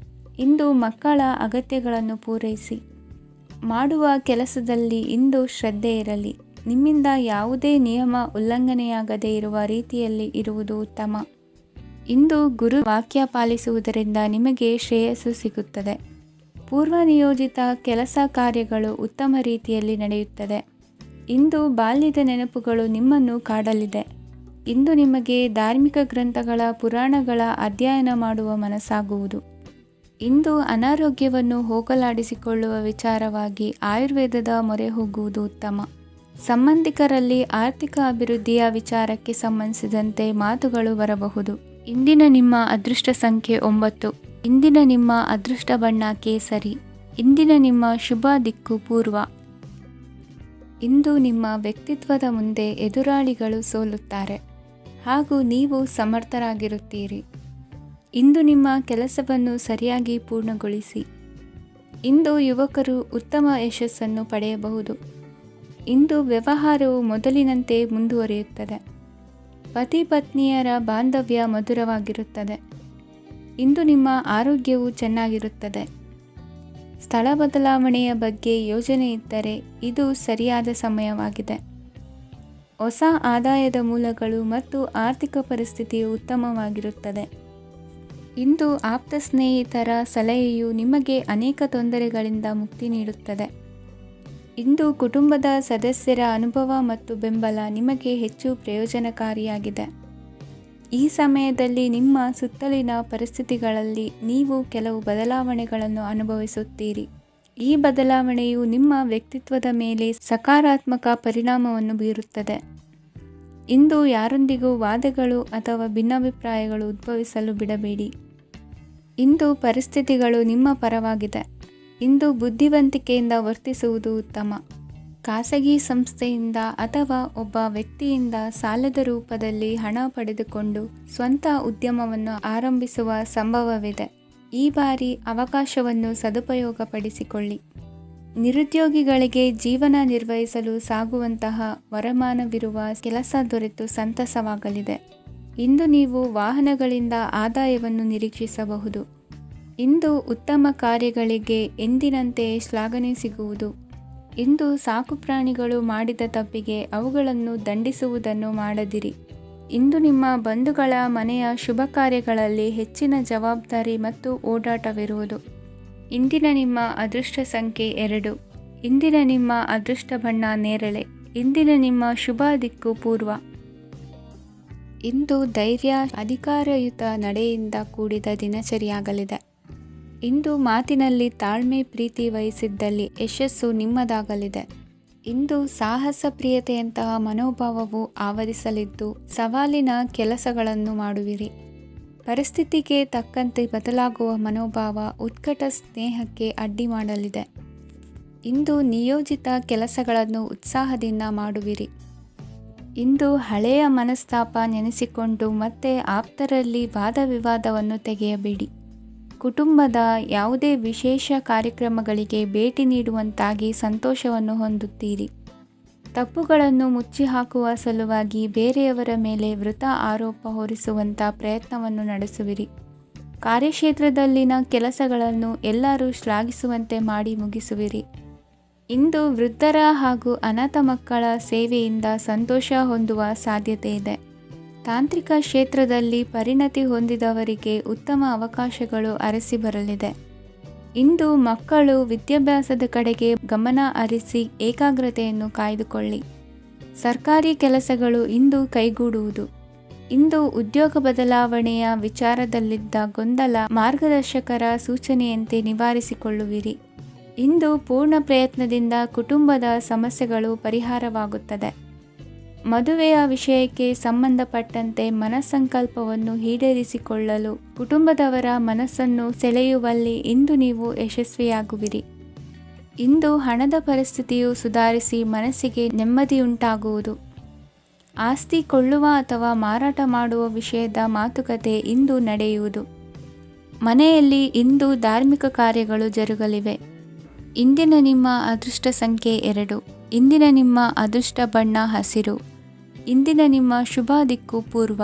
ಇಂದು ಮಕ್ಕಳ ಅಗತ್ಯಗಳನ್ನು ಪೂರೈಸಿ. ಮಾಡುವ ಕೆಲಸದಲ್ಲಿ ಇಂದು ಶ್ರದ್ಧೆ ಇರಲಿ. ನಿಮ್ಮಿಂದ ಯಾವುದೇ ನಿಯಮ ಉಲ್ಲಂಘನೆಯಾಗದೇ ಇರುವ ರೀತಿಯಲ್ಲಿ ಇರುವುದು ಉತ್ತಮ. ಇಂದು ಗುರು ವಾಕ್ಯ ಪಾಲಿಸುವುದರಿಂದ ನಿಮಗೆ ಶ್ರೇಯಸ್ಸು ಸಿಗುತ್ತದೆ. ಪೂರ್ವ ನಿಯೋಜಿತ ಕೆಲಸ ಕಾರ್ಯಗಳು ಉತ್ತಮ ರೀತಿಯಲ್ಲಿ ನಡೆಯುತ್ತದೆ. ಇಂದು ಬಾಲ್ಯದ ನೆನಪುಗಳು ನಿಮ್ಮನ್ನು ಕಾಡಲಿದೆ. ಇಂದು ನಿಮಗೆ ಧಾರ್ಮಿಕ ಗ್ರಂಥಗಳ ಪುರಾಣಗಳ ಅಧ್ಯಯನ ಮಾಡುವ ಮನಸ್ಸಾಗುವುದು. ಇಂದು ಅನಾರೋಗ್ಯವನ್ನು ಹೋಗಲಾಡಿಸಿಕೊಳ್ಳುವ ವಿಚಾರವಾಗಿ ಆಯುರ್ವೇದದ ಮೊರೆ ಹೋಗುವುದು ಉತ್ತಮ. ಸಂಬಂಧಿಕರಲ್ಲಿ ಆರ್ಥಿಕ ಅಭಿವೃದ್ಧಿಯ ವಿಚಾರಕ್ಕೆ ಸಂಬಂಧಿಸಿದಂತೆ ಮಾತುಗಳು ಬರಬಹುದು. ಇಂದಿನ ನಿಮ್ಮ ಅದೃಷ್ಟ ಸಂಖ್ಯೆ 9. ಇಂದಿನ ನಿಮ್ಮ ಅದೃಷ್ಟ ಬಣ್ಣ ಕೇಸರಿ. ಇಂದಿನ ನಿಮ್ಮ ಶುಭ ದಿಕ್ಕು ಪೂರ್ವ. ಇಂದು ನಿಮ್ಮ ವ್ಯಕ್ತಿತ್ವದ ಮುಂದೆ ಎದುರಾಳಿಗಳು ಸೋಲುತ್ತಾರೆ ಹಾಗೂ ನೀವು ಸಮರ್ಥರಾಗಿರುತ್ತೀರಿ. ಇಂದು ನಿಮ್ಮ ಕೆಲಸವನ್ನು ಸರಿಯಾಗಿ ಪೂರ್ಣಗೊಳಿಸಿ. ಇಂದು ಯುವಕರು ಉತ್ತಮ ಯಶಸ್ಸನ್ನು ಪಡೆಯಬಹುದು. ಇಂದು ವ್ಯವಹಾರವು ಮೊದಲಿನಂತೆ ಮುಂದುವರಿಯುತ್ತದೆ. ಪತಿ ಪತ್ನಿಯರ ಬಾಂಧವ್ಯ ಮಧುರವಾಗಿರುತ್ತದೆ. ಇಂದು ನಿಮ್ಮ ಆರೋಗ್ಯವು ಚೆನ್ನಾಗಿರುತ್ತದೆ. ಸ್ಥಳ ಬದಲಾವಣೆಯ ಬಗ್ಗೆ ಯೋಜನೆ ಇದ್ದರೆ ಇದು ಸರಿಯಾದ ಸಮಯವಾಗಿದೆ. ಹೊಸ ಆದಾಯದ ಮೂಲಗಳು ಮತ್ತು ಆರ್ಥಿಕ ಪರಿಸ್ಥಿತಿಯು ಉತ್ತಮವಾಗಿರುತ್ತದೆ. ಇಂದು ಆಪ್ತ ಸ್ನೇಹಿತರ ಸಲಹೆಯು ನಿಮಗೆ ಅನೇಕ ತೊಂದರೆಗಳಿಂದ ಮುಕ್ತಿ ನೀಡುತ್ತದೆ. ಇಂದು ಕುಟುಂಬದ ಸದಸ್ಯರ ಅನುಭವ ಮತ್ತು ಬೆಂಬಲ ನಿಮಗೆ ಹೆಚ್ಚು ಪ್ರಯೋಜನಕಾರಿಯಾಗಿದೆ. ಈ ಸಮಯದಲ್ಲಿ ನಿಮ್ಮ ಸುತ್ತಲಿನ ಪರಿಸ್ಥಿತಿಗಳಲ್ಲಿ ನೀವು ಕೆಲವು ಬದಲಾವಣೆಗಳನ್ನು ಅನುಭವಿಸುತ್ತೀರಿ. ಈ ಬದಲಾವಣೆಯು ನಿಮ್ಮ ವ್ಯಕ್ತಿತ್ವದ ಮೇಲೆ ಸಕಾರಾತ್ಮಕ ಪರಿಣಾಮವನ್ನು ಬೀರುತ್ತದೆ. ಇಂದು ಯಾರೊಂದಿಗೂ ವಾದಗಳು ಅಥವಾ ಭಿನ್ನಾಭಿಪ್ರಾಯಗಳು ಉದ್ಭವಿಸಲು ಬಿಡಬೇಡಿ. ಇಂದು ಪರಿಸ್ಥಿತಿಗಳು ನಿಮ್ಮ ಪರವಾಗಿದೆ. ಇಂದು ಬುದ್ಧಿವಂತಿಕೆಯಿಂದ ವರ್ತಿಸುವುದು ಉತ್ತಮ. ಖಾಸಗಿ ಸಂಸ್ಥೆಯಿಂದ ಅಥವಾ ಒಬ್ಬ ವ್ಯಕ್ತಿಯಿಂದ ಸಾಲದ ರೂಪದಲ್ಲಿ ಹಣ ಪಡೆದುಕೊಂಡು ಸ್ವಂತ ಉದ್ಯಮವನ್ನು ಆರಂಭಿಸುವ ಸಂಭವವಿದೆ. ಈ ಬಾರಿ ಅವಕಾಶವನ್ನು ಸದುಪಯೋಗಪಡಿಸಿಕೊಳ್ಳಿ. ನಿರುದ್ಯೋಗಿಗಳಿಗೆ ಜೀವನ ನಿರ್ವಹಿಸಲು ಸಾಗುವಂತಹ ವರಮಾನವಿರುವ ಕೆಲಸ ದೊರೆತು ಸಂತಸವಾಗಲಿದೆ. ಇಂದು ನೀವು ವಾಹನಗಳಿಂದ ಆದಾಯವನ್ನು ನಿರೀಕ್ಷಿಸಬಹುದು. ಇಂದು ಉತ್ತಮ ಕಾರ್ಯಗಳಿಗೆ ಎಂದಿನಂತೆ ಶ್ಲಾಘನೆ ಸಿಗುವುದು. ಇಂದು ಸಾಕುಪ್ರಾಣಿಗಳು ಮಾಡಿದ ತಪ್ಪಿಗೆ ಅವುಗಳನ್ನು ದಂಡಿಸುವುದನ್ನು ಮಾಡದಿರಿ. ಇಂದು ನಿಮ್ಮ ಬಂಧುಗಳ ಮನೆಯ ಶುಭ ಕಾರ್ಯಗಳಲ್ಲಿ ಹೆಚ್ಚಿನ ಜವಾಬ್ದಾರಿ ಮತ್ತು ಓಡಾಟವಿರುವುದು. ಇಂದಿನ ನಿಮ್ಮ ಅದೃಷ್ಟ ಸಂಖ್ಯೆ 2. ಇಂದಿನ ನಿಮ್ಮ ಅದೃಷ್ಟ ಬಣ್ಣ ನೇರಳೆ. ಇಂದಿನ ನಿಮ್ಮ ಶುಭ ದಿಕ್ಕು ಪೂರ್ವ. ಇಂದು ಧೈರ್ಯ, ಅಧಿಕಾರಯುತ ನಡೆಯಿಂದ ಕೂಡಿದ ದಿನಚರಿಯಾಗಲಿದೆ. ಇಂದು ಮಾತಿನಲ್ಲಿ ತಾಳ್ಮೆ, ಪ್ರೀತಿ ವಹಿಸಿದ್ದಲ್ಲಿ ಯಶಸ್ಸು ನಿಮ್ಮದಾಗಲಿದೆ. ಇಂದು ಸಾಹಸ ಪ್ರಿಯತೆಯಂತಹ ಮನೋಭಾವವು ಆವರಿಸಲಿದ್ದು ಸವಾಲಿನ ಕೆಲಸಗಳನ್ನು ಮಾಡುವಿರಿ. ಪರಿಸ್ಥಿತಿಗೆ ತಕ್ಕಂತೆ ಬದಲಾಗುವ ಮನೋಭಾವ ಉತ್ಕಟ ಸ್ನೇಹಕ್ಕೆ ಅಡ್ಡಿ ಮಾಡಲಿದೆ. ಇಂದು ನಿಯೋಜಿತ ಕೆಲಸಗಳನ್ನು ಉತ್ಸಾಹದಿಂದ ಮಾಡುವಿರಿ. ಇಂದು ಹಳೆಯ ಮನಸ್ತಾಪ ನೆನೆಸಿಕೊಂಡು ಮತ್ತೆ ಆಪ್ತರಲ್ಲಿ ವಾದ ವಿವಾದವನ್ನು ತೆಗೆಯಬೇಡಿ. ಕುಟುಂಬದ ಯಾವುದೇ ವಿಶೇಷ ಕಾರ್ಯಕ್ರಮಗಳಿಗೆ ಭೇಟಿ ನೀಡುವಂತಾಗಿ ಸಂತೋಷವನ್ನು ಹೊಂದುತ್ತೀರಿ. ತಪ್ಪುಗಳನ್ನು ಮುಚ್ಚಿಹಾಕುವ ಸಲುವಾಗಿ ಬೇರೆಯವರ ಮೇಲೆ ವೃಥಾ ಆರೋಪ ಹೊರಿಸುವಂಥ ಪ್ರಯತ್ನವನ್ನು ನಡೆಸುವಿರಿ. ಕಾರ್ಯಕ್ಷೇತ್ರದಲ್ಲಿನ ಕೆಲಸಗಳನ್ನು ಎಲ್ಲರೂ ಶ್ಲಾಘಿಸುವಂತೆ ಮಾಡಿ ಮುಗಿಸುವಿರಿ. ಇಂದು ವೃದ್ಧರ ಹಾಗೂ ಅನಾಥ ಮಕ್ಕಳ ಸೇವೆಯಿಂದ ಸಂತೋಷ ಹೊಂದುವ ಸಾಧ್ಯತೆ ಇದೆ. ತಾಂತ್ರಿಕ ಕ್ಷೇತ್ರದಲ್ಲಿ ಪರಿಣತಿ ಹೊಂದಿದವರಿಗೆ ಉತ್ತಮ ಅವಕಾಶಗಳು ಅರಸಿ ಬರಲಿದೆ. ಇಂದು ಮಕ್ಕಳು ವಿದ್ಯಾಭ್ಯಾಸದ ಕಡೆಗೆ ಗಮನ ಹರಿಸಿ ಏಕಾಗ್ರತೆಯನ್ನು ಕಾಯ್ದುಕೊಳ್ಳಿ. ಸರ್ಕಾರಿ ಕೆಲಸಗಳು ಇಂದು ಕೈಗೂಡುವುದು. ಇಂದು ಉದ್ಯೋಗ ಬದಲಾವಣೆಯ ವಿಚಾರದಲ್ಲಿದ್ದ ಗೊಂದಲ ಮಾರ್ಗದರ್ಶಕರ ಸೂಚನೆಯಂತೆ ನಿವಾರಿಸಿಕೊಳ್ಳುವಿರಿ. ಇಂದು ಪೂರ್ಣ ಪ್ರಯತ್ನದಿಂದ ಕುಟುಂಬದ ಸಮಸ್ಯೆಗಳು ಪರಿಹಾರವಾಗುತ್ತದೆ. ಮದುವೆಯ ವಿಷಯಕ್ಕೆ ಸಂಬಂಧಪಟ್ಟಂತೆ ಮನಸ್ಸಂಕಲ್ಪವನ್ನು ಈಡೇರಿಸಿಕೊಳ್ಳಲು ಕುಟುಂಬದವರ ಮನಸ್ಸನ್ನು ಸೆಳೆಯುವಲ್ಲಿ ಇಂದು ನೀವು ಯಶಸ್ವಿಯಾಗುವಿರಿ. ಇಂದು ಹಣದ ಪರಿಸ್ಥಿತಿಯು ಸುಧಾರಿಸಿ ಮನಸ್ಸಿಗೆ ನೆಮ್ಮದಿಯುಂಟಾಗುವುದು. ಆಸ್ತಿ ಕೊಳ್ಳುವ ಅಥವಾ ಮಾರಾಟ ಮಾಡುವ ವಿಷಯದ ಮಾತುಕತೆ ಇಂದು ನಡೆಯುವುದು. ಮನೆಯಲ್ಲಿ ಇಂದು ಧಾರ್ಮಿಕ ಕಾರ್ಯಗಳು ಜರುಗಲಿವೆ. ಇಂದಿನ ನಿಮ್ಮ ಅದೃಷ್ಟ ಸಂಖ್ಯೆ 2. ಇಂದಿನ ನಿಮ್ಮ ಅದೃಷ್ಟ ಬಣ್ಣ ಹಸಿರು. ಇಂದಿನ ನಿಮ್ಮ ಶುಭ ದಿಕ್ಕು ಪೂರ್ವ.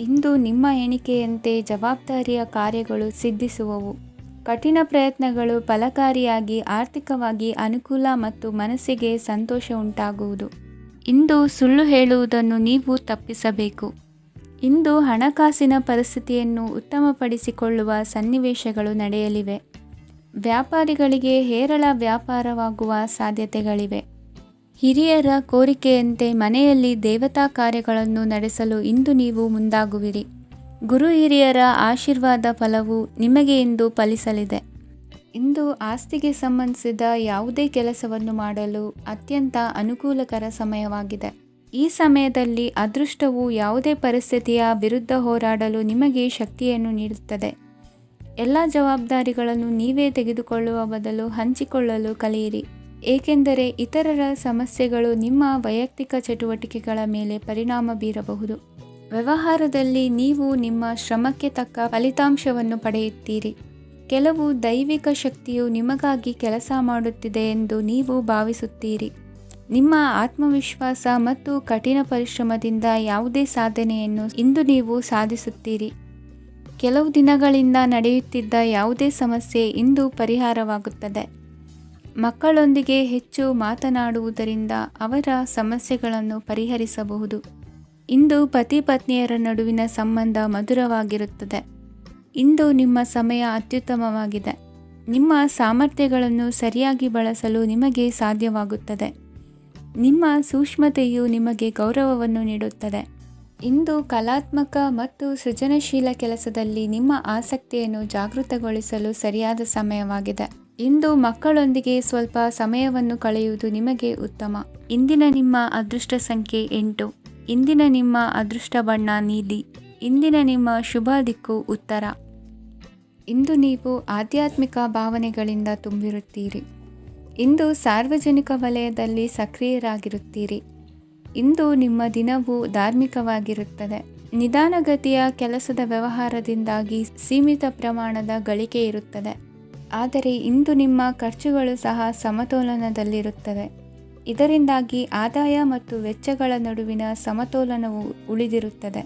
ಇಂದು ನಿಮ್ಮ ಎಣಿಕೆಯಂತೆ ಜವಾಬ್ದಾರಿಯ ಕಾರ್ಯಗಳು ಸಿದ್ಧಿಸುವವು. ಕಠಿಣ ಪ್ರಯತ್ನಗಳು ಫಲಕಾರಿಯಾಗಿ ಆರ್ಥಿಕವಾಗಿ ಅನುಕೂಲ ಮತ್ತು ಮನಸ್ಸಿಗೆ ಸಂತೋಷ ಉಂಟಾಗುವುದು. ಇಂದು ಸುಳ್ಳು ಹೇಳುವುದನ್ನು ನೀವು ತಪ್ಪಿಸಬೇಕು. ಇಂದು ಹಣಕಾಸಿನ ಪರಿಸ್ಥಿತಿಯನ್ನು ಉತ್ತಮಪಡಿಸಿಕೊಳ್ಳುವ ಸನ್ನಿವೇಶಗಳು ನಡೆಯಲಿವೆ. ವ್ಯಾಪಾರಿಗಳಿಗೆ ಹೇರಳ ವ್ಯಾಪಾರವಾಗುವ ಸಾಧ್ಯತೆಗಳಿವೆ. ಹಿರಿಯರ ಕೋರಿಕೆಯಂತೆ ಮನೆಯಲ್ಲಿ ದೇವತಾ ಕಾರ್ಯಗಳನ್ನು ನಡೆಸಲು ಇಂದು ನೀವು ಮುಂದಾಗುವಿರಿ. ಗುರು ಹಿರಿಯರ ಆಶೀರ್ವಾದ ಫಲವು ನಿಮಗೆ ಇಂದು ಫಲಿಸಲಿದೆ. ಇಂದು ಆಸ್ತಿಗೆ ಸಂಬಂಧಿಸಿದ ಯಾವುದೇ ಕೆಲಸವನ್ನು ಮಾಡಲು ಅತ್ಯಂತ ಅನುಕೂಲಕರ ಸಮಯವಾಗಿದೆ. ಈ ಸಮಯದಲ್ಲಿ ಅದೃಷ್ಟವು ಯಾವುದೇ ಪರಿಸ್ಥಿತಿಯ ವಿರುದ್ಧ ಹೋರಾಡಲು ನಿಮಗೆ ಶಕ್ತಿಯನ್ನು ನೀಡುತ್ತದೆ. ಎಲ್ಲ ಜವಾಬ್ದಾರಿಗಳನ್ನು ನೀವೇ ತೆಗೆದುಕೊಳ್ಳುವ ಬದಲು ಹಂಚಿಕೊಳ್ಳಲು ಕಲಿಯಿರಿ. ಏಕೆಂದರೆ ಇತರರ ಸಮಸ್ಯೆಗಳು ನಿಮ್ಮ ವೈಯಕ್ತಿಕ ಚಟುವಟಿಕೆಗಳ ಮೇಲೆ ಪರಿಣಾಮ ಬೀರಬಹುದು. ವ್ಯವಹಾರದಲ್ಲಿ ನೀವು ನಿಮ್ಮ ಶ್ರಮಕ್ಕೆ ತಕ್ಕ ಫಲಿತಾಂಶವನ್ನು ಪಡೆಯುತ್ತೀರಿ. ಕೆಲವು ದೈವಿಕ ಶಕ್ತಿಯು ನಿಮಗಾಗಿ ಕೆಲಸ ಮಾಡುತ್ತಿದೆ ಎಂದು ನೀವು ಭಾವಿಸುತ್ತೀರಿ. ನಿಮ್ಮ ಆತ್ಮವಿಶ್ವಾಸ ಮತ್ತು ಕಠಿಣ ಪರಿಶ್ರಮದಿಂದ ಯಾವುದೇ ಸಾಧನೆಯನ್ನು ಇಂದು ನೀವು ಸಾಧಿಸುತ್ತೀರಿ. ಕೆಲವು ದಿನಗಳಿಂದ ನಡೆಯುತ್ತಿದ್ದ ಯಾವುದೇ ಸಮಸ್ಯೆ ಇಂದು ಪರಿಹಾರವಾಗುತ್ತದೆ. ಮಕ್ಕಳೊಂದಿಗೆ ಹೆಚ್ಚು ಮಾತನಾಡುವುದರಿಂದ ಅವರ ಸಮಸ್ಯೆಗಳನ್ನು ಪರಿಹರಿಸಬಹುದು. ಇಂದು ಪತಿ ಪತ್ನಿಯರ ನಡುವಿನ ಸಂಬಂಧ ಮಧುರವಾಗಿರುತ್ತದೆ. ಇಂದು ನಿಮ್ಮ ಸಮಯ ಅತ್ಯುತ್ತಮವಾಗಿದೆ. ನಿಮ್ಮ ಸಾಮರ್ಥ್ಯಗಳನ್ನು ಸರಿಯಾಗಿ ಬಳಸಲು ನಿಮಗೆ ಸಾಧ್ಯವಾಗುತ್ತದೆ. ನಿಮ್ಮ ಸೂಕ್ಷ್ಮತೆಯು ನಿಮಗೆ ಗೌರವವನ್ನು ನೀಡುತ್ತದೆ. ಇಂದು ಕಲಾತ್ಮಕ ಮತ್ತು ಸೃಜನಶೀಲ ಕೆಲಸದಲ್ಲಿ ನಿಮ್ಮ ಆಸಕ್ತಿಯನ್ನು ಜಾಗೃತಗೊಳಿಸಲು ಸರಿಯಾದ ಸಮಯವಾಗಿದೆ. ಇಂದು ಮಕ್ಕಳೊಂದಿಗೆ ಸ್ವಲ್ಪ ಸಮಯವನ್ನು ಕಳೆಯುವುದು ನಿಮಗೆ ಉತ್ತಮ. ಇಂದಿನ ನಿಮ್ಮ ಅದೃಷ್ಟ ಸಂಖ್ಯೆ 8. ಇಂದಿನ ನಿಮ್ಮ ಅದೃಷ್ಟ ಬಣ್ಣ ನೀಲಿ. ಇಂದಿನ ನಿಮ್ಮ ಶುಭ ದಿಕ್ಕು ಉತ್ತರ. ಇಂದು ನೀವು ಆಧ್ಯಾತ್ಮಿಕ ಭಾವನೆಗಳಿಂದ ತುಂಬಿರುತ್ತೀರಿ. ಇಂದು ಸಾರ್ವಜನಿಕ ವಲಯದಲ್ಲಿ ಸಕ್ರಿಯರಾಗಿರುತ್ತೀರಿ. ಇಂದು ನಿಮ್ಮ ದಿನವು ಧಾರ್ಮಿಕವಾಗಿರುತ್ತದೆ. ನಿಧಾನಗತಿಯ ಕೆಲಸದ ವ್ಯವಹಾರದಿಂದಾಗಿ ಸೀಮಿತ ಪ್ರಮಾಣದ ಗಳಿಕೆ ಇರುತ್ತದೆ. ಆದರೆ ಇಂದು ನಿಮ್ಮ ಖರ್ಚುಗಳು ಸಹ ಸಮತೋಲನದಲ್ಲಿರುತ್ತವೆ. ಇದರಿಂದಾಗಿ ಆದಾಯ ಮತ್ತು ವೆಚ್ಚಗಳ ನಡುವಿನ ಸಮತೋಲನವು ಉಳಿದಿರುತ್ತದೆ.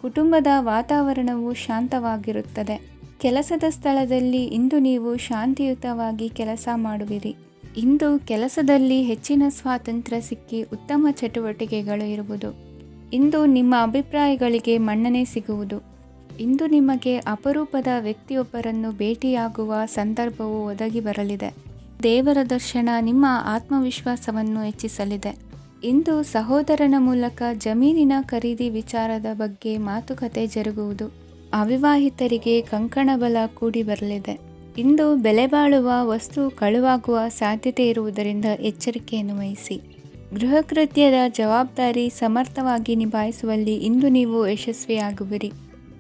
ಕುಟುಂಬದ ವಾತಾವರಣವು ಶಾಂತವಾಗಿರುತ್ತದೆ. ಕೆಲಸದ ಸ್ಥಳದಲ್ಲಿ ಇಂದು ನೀವು ಶಾಂತಿಯುತವಾಗಿ ಕೆಲಸ ಮಾಡುವಿರಿ. ಇಂದು ಕೆಲಸದಲ್ಲಿ ಹೆಚ್ಚಿನ ಸ್ವಾತಂತ್ರ್ಯ ಸಿಕ್ಕಿ ಉತ್ತಮ ಚಟುವಟಿಕೆಗಳು ಇರುವುದು. ಇಂದು ನಿಮ್ಮ ಅಭಿಪ್ರಾಯಗಳಿಗೆ ಮನ್ನಣೆ ಸಿಗುವುದು. ಇಂದು ನಿಮಗೆ ಅಪರೂಪದ ವ್ಯಕ್ತಿಯೊಬ್ಬರನ್ನು ಭೇಟಿಯಾಗುವ ಸಂದರ್ಭವು ಒದಗಿ ಬರಲಿದೆ. ದೇವರ ದರ್ಶನ ನಿಮ್ಮ ಆತ್ಮವಿಶ್ವಾಸವನ್ನು ಹೆಚ್ಚಿಸಲಿದೆ. ಇಂದು ಸಹೋದರನ ಮೂಲಕ ಜಮೀನಿನ ಖರೀದಿ ವಿಚಾರದ ಬಗ್ಗೆ ಮಾತುಕತೆ ಜರುಗುವುದು. ಅವಿವಾಹಿತರಿಗೆ ಕಂಕಣ ಬಲ ಕೂಡಿ ಬರಲಿದೆ. ಇಂದು ಬೆಲೆ ಬಾಳುವ ವಸ್ತು ಕಳುವಾಗುವ ಸಾಧ್ಯತೆ ಇರುವುದರಿಂದ ಎಚ್ಚರಿಕೆಯನ್ನು ವಹಿಸಿ. ಗೃಹ ಕೃತ್ಯದ ಜವಾಬ್ದಾರಿ ಸಮರ್ಥವಾಗಿ ನಿಭಾಯಿಸುವಲ್ಲಿ ಇಂದು ನೀವು ಯಶಸ್ವಿಯಾಗುವಿರಿ.